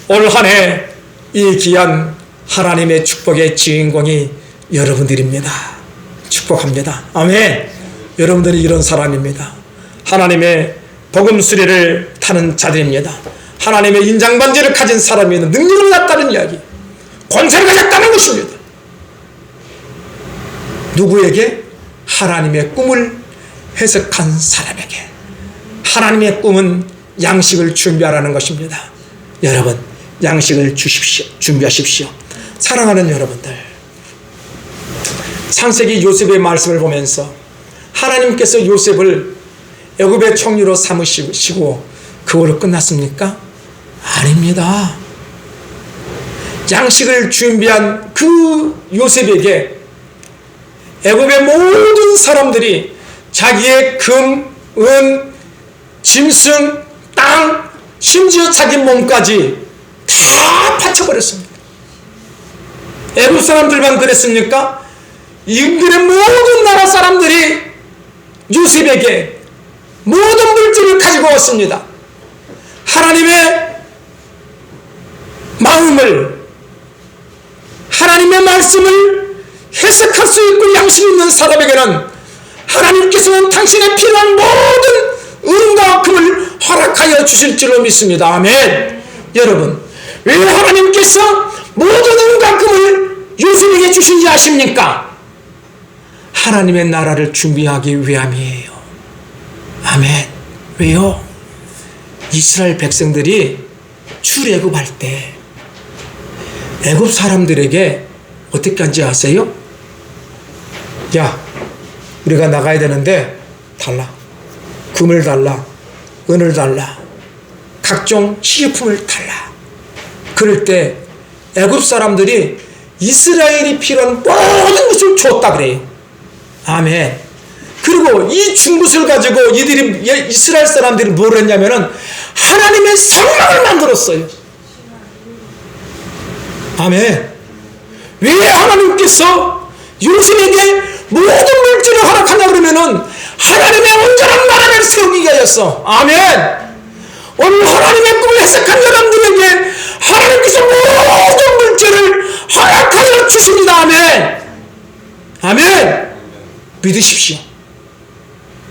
올 한 해 이 귀한 하나님의 축복의 주인공이 여러분들입니다. 축복합니다. 아멘. 여러분들이 이런 사람입니다. 하나님의 복음 수레를 타는 자들입니다. 하나님의 인장반지를 가진 사람이 능력을 갖다는 이야기, 권세를 가졌다는 것입니다. 누구에게? 하나님의 꿈을 해석한 사람에게. 하나님의 꿈은 양식을 준비하라는 것입니다. 여러분, 양식을 주십시오. 준비하십시오. 사랑하는 여러분들, 창세기 요셉의 말씀을 보면서 하나님께서 요셉을 애굽의 총리로 삼으시고 그걸로 끝났습니까? 아닙니다. 양식을 준비한 그 요셉에게 애굽의 모든 사람들이 자기의 금, 은, 짐승, 땅, 심지어 자기 몸까지 다 바쳐버렸습니다. 애굽 사람들만 그랬습니까? 인근의 모든 나라 사람들이 요셉에게 모든 물질을 가지고 왔습니다. 하나님의 마음을, 하나님의 말씀을 해석할 수 있고 양심 있는 사람에게는 하나님께서는 당신의 필요한 모든 은과 금을 허락하여 주실 줄로 믿습니다. 아멘. 여러분, 왜 하나님께서 모든 은과 금을 요셉에게 주신지 아십니까? 하나님의 나라를 준비하기 위함이에요. 아멘. 왜요? 이스라엘 백성들이 출애굽할 때 애굽 사람들에게 어떻게 한지 아세요? 야, 우리가 나가야 되는데 달라. 금을 달라. 은을 달라. 각종 시계품을 달라. 그럴 때 애굽 사람들이 이스라엘이 필요한 모든 것을 줬다 그래요. 아멘. 그리고 이 준 것을 가지고 이스라엘 사람들이 뭘 했냐면은 하나님의 성막을 만들었어요. 아멘. 왜 하나님께서 요셉에게 모든 물질을 허락하냐 그러면은 하나님의 온전한 나라를 세우기 위하였어. 아멘. 오늘 하나님의 꿈을 해석한 여러분들에게 하나님께서 모든 물질을 허락하여 주십니다. 아멘. 아멘. 믿으십시오.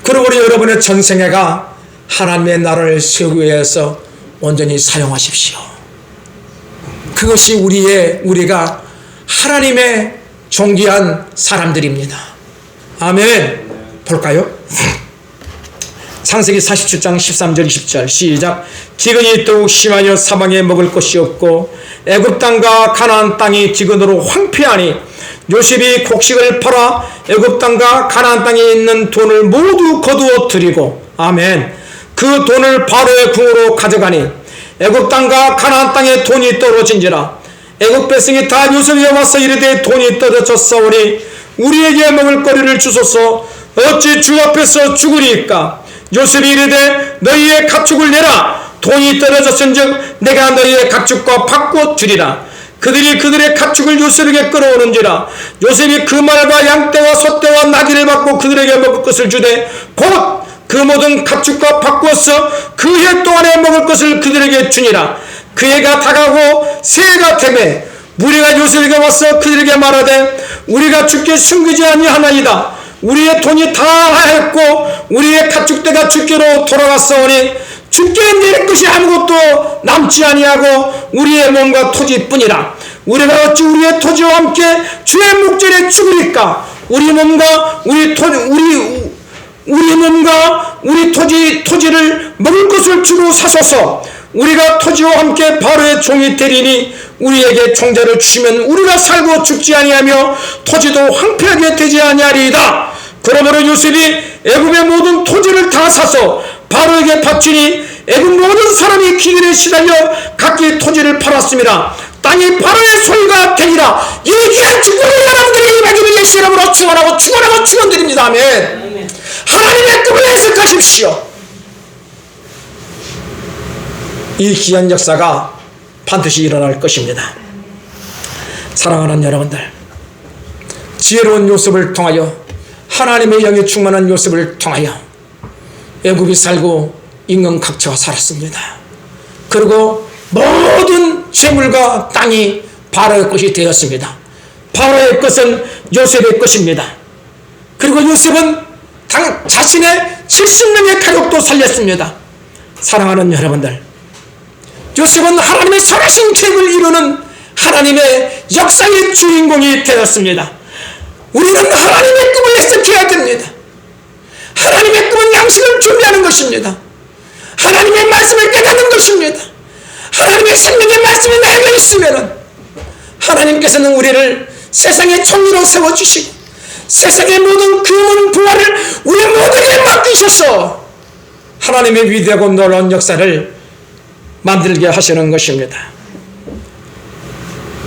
그리고 우리 여러분의 전생애가 하나님의 나라를 세우기 위해서 온전히 사용하십시오. 그것이 우리가 하나님의 존귀한 사람들입니다. 아멘. 볼까요? 창세기 47장 13절 20절 시작. 기근이 더욱 심하여 사방에 먹을 것이 없고 애굽 땅과 가나안 땅이 기근으로 황폐하니 요셉이 곡식을 팔아 애굽 땅과 가나안 땅에 있는 돈을 모두 거두어 드리고 아멘. 그 돈을 바로의 궁으로 가져가니 애굽 땅과 가나안 땅에 돈이 떨어진지라. 애굽 백성이 다 요셉에 와서 이르되 돈이 떨어졌사오니 우리에게 먹을 거리를 주소서. 어찌 주 앞에서 죽으리이까. 요셉이 이르되 너희의 가축을 내라. 돈이 떨어졌은즉 내가 너희의 가축과 바꿔 주리라. 그들이 그들의 가축을 요셉에게 끌어오는지라. 요셉이 그 말과 양떼와 소떼와 나귀를 받고 그들에게 먹을 것을 주되 곧 그 모든 가축과 바꾸어서 그 해 동안에 먹을 것을 그들에게 주니라. 그 해가 다가고 새해가 되매 무리가 요셉에게 와서 그들에게 말하되 우리가 주께 숨기지 아니하나이다. 우리의 돈이 다 하였고 우리의 가축대가 주께로 돌아갔사오니 주께 낼 것이 아무것도 남지 아니하고 우리의 몸과 토지뿐이라. 우리가 어찌 우리의 토지와 함께 주의 목전에 죽으리까. 우리 몸과 우리 토지를 먹을 것을 주로 사소서. 우리가 토지와 함께 바로의 종이 되리니 우리에게 종자를 주시면 우리가 살고 죽지 아니하며 토지도 황폐하게 되지 아니하리이다. 그러므로 요셉이 애굽의 모든 토지를 다 사서 바로에게 바치니 애굽 모든 사람이 기근에 시달려 각기 토지를 팔았습니다. 땅이 바로의 소유가 되니라. 이 귀한 축복을 여러분들에게 임하기를 예수 이름으로 축원하고 축원드립니다. 아멘. 하나님의 꿈을 해석하십시오. 이 귀한 역사가 반드시 일어날 것입니다. 사랑하는 여러분들, 지혜로운 요셉을 통하여 하나님의 영이 충만한 요셉을 통하여 애굽이 살고 임금각처가 살았습니다. 그리고 모든 재물과 땅이 바로의 것이 되었습니다. 바로의 것은 요셉의 것입니다. 그리고 요셉은 자신의 70명의 가족도 살렸습니다. 사랑하는 여러분들, 요셉은 하나님의 선하신 계획을 이루는 하나님의 역사의 주인공이 되었습니다. 우리는 하나님의 꿈을 해석해야 됩니다. 하나님의 꿈은 양식을 준비하는 것입니다. 하나님의 말씀을 깨닫는 것입니다. 하나님의 생명의 말씀이 나에게 있으면 하나님께서는 우리를 세상의 총리로 세워주시고 세상의 모든 금은 부활을 우리 모두에게 맡기셔서 하나님의 위대하고 놀라운 역사를 만들게 하시는 것입니다.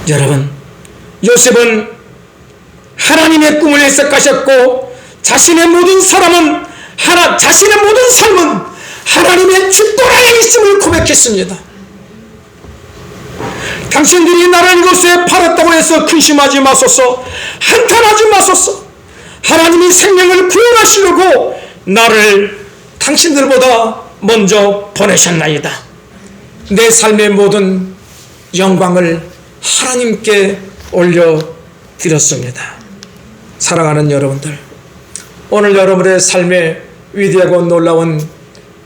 여러분, 요셉은 하나님의 꿈을 해석하셨고 자신의 모든 삶은 하나님의 축복 안에 있음을 고백했습니다. 당신들이 나를 이곳에 팔았다고 해서 근심하지 마소서, 한탄하지 마소서. 하나님이 생명을 구원하시려고 나를 당신들보다 먼저 보내셨나이다. 내 삶의 모든 영광을 하나님께 올려드렸습니다. 사랑하는 여러분들, 오늘 여러분의 삶에 위대하고 놀라운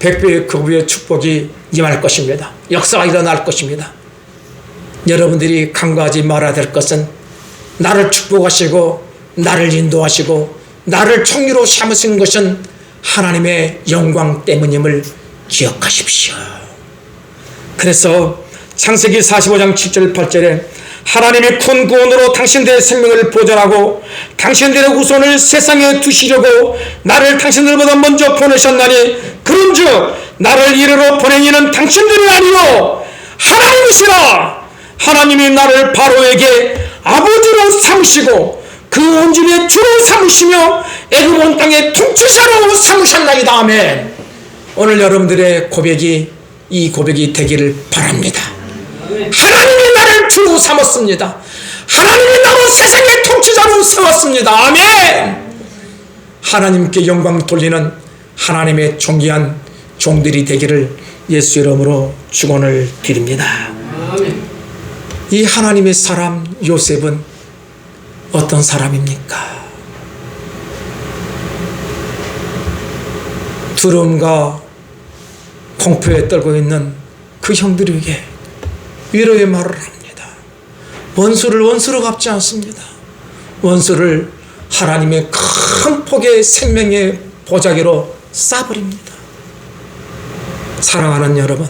100배의 거부의 축복이 임할 것입니다. 역사가 일어날 것입니다. 여러분들이 간과하지 말아야 될 것은 나를 축복하시고 나를 인도하시고 나를 총리로 삼으신 것은 하나님의 영광 때문임을 기억하십시오. 그래서 창세기 45장 7절 8절에 하나님의 큰 구원으로 당신들의 생명을 보존하고 당신들의 후손을 세상에 두시려고 나를 당신들보다 먼저 보내셨나니 그런즉 나를 이르러 보낸 이는 당신들이 아니요 하나님이시라. 하나님이 나를 바로에게 아버지로 삼으시고 그 온전의 주로 삼으시며 애굽 온 땅의 통치자로 삼으셨나이다. 아멘. 오늘 여러분들의 이 고백이 되기를 바랍니다. 하나님이 나를 주로 삼았습니다. 하나님이 나를 세상의 통치자로 세웠습니다. 아멘. 하나님께 영광 돌리는 하나님의 존귀한 종들이 되기를 예수 이름으로 축원을 드립니다. 이 하나님의 사람 요셉은 어떤 사람입니까? 두려움과 공포에 떨고 있는 그 형들에게 위로의 말을 합니다. 원수를 원수로 갚지 않습니다. 원수를 하나님의 큰 폭의 생명의 보자기로 쏴버립니다. 사랑하는 여러분,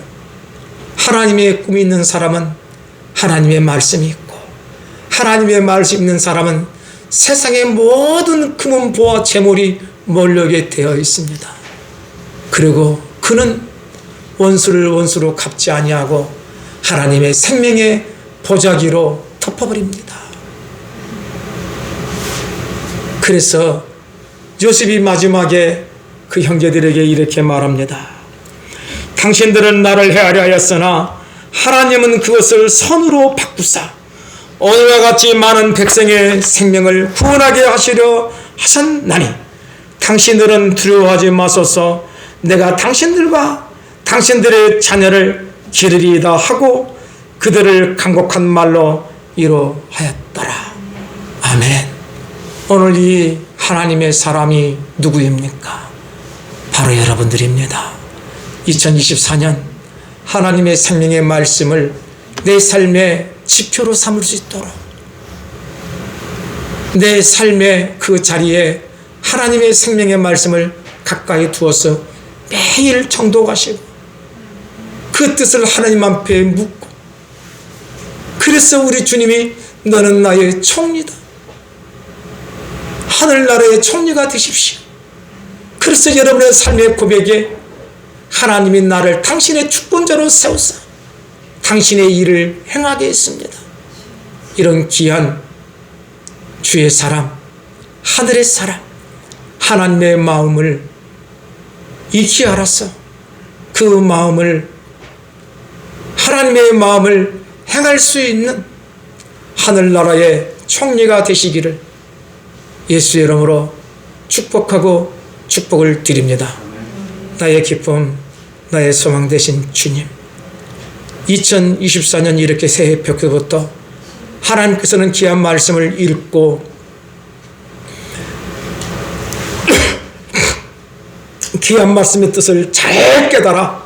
하나님의 꿈이 있는 사람은 하나님의 말씀이 있고 하나님의 말씀 있는 사람은 세상의 모든 금은 보화 재물이 몰려오게 되어 있습니다. 그리고 그는 원수를 원수로 갚지 아니하고 하나님의 생명의 보자기로 덮어버립니다. 그래서 요셉이 마지막에 그 형제들에게 이렇게 말합니다. 당신들은 나를 해하려 하였으나 하나님은 그것을 선으로 바꾸사 오늘과 같이 많은 백성의 생명을 구원하게 하시려 하셨나니 당신들은 두려워하지 마소서. 내가 당신들과 당신들의 자녀를 기르리이다 하고 그들을 간곡한 말로 위로하였더라. 아멘. 오늘 이 하나님의 사람이 누구입니까? 바로 여러분들입니다. 2024년 하나님의 생명의 말씀을 내 삶의 지표로 삼을 수 있도록 내 삶의 그 자리에 하나님의 생명의 말씀을 가까이 두어서 매일 정독하시고 그 뜻을 하나님 앞에 묻고, 그래서 우리 주님이 너는 나의 총리다, 하늘나라의 총리가 되십시오. 그래서 여러분의 삶의 고백에 하나님이 나를 당신의 주권자로 세우사 당신의 일을 행하게 했습니다. 이런 귀한 주의 사람, 하늘의 사람, 하나님의 마음을 익히 알아서 그 마음을, 하나님의 마음을 행할 수 있는 하늘나라의 총리가 되시기를 예수의 이름으로 축복하고 축복을 드립니다. 나의 기쁨, 나의 소망 되신 주님, 2024년 이렇게 새해 벽부터 하나님께서는 귀한 말씀을 읽고 귀한 말씀의 뜻을 잘 깨달아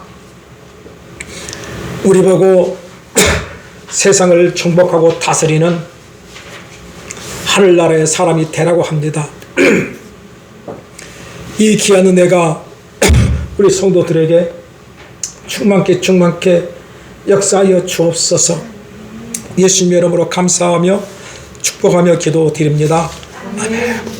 우리 보고 세상을 정복하고 다스리는 하늘나라의 사람이 되라고 합니다. 이 귀한 은혜가 우리 성도들에게 충만케 역사하여 주옵소서. 예수님의 이름으로 감사하며 축복하며 기도드립니다. 아멘.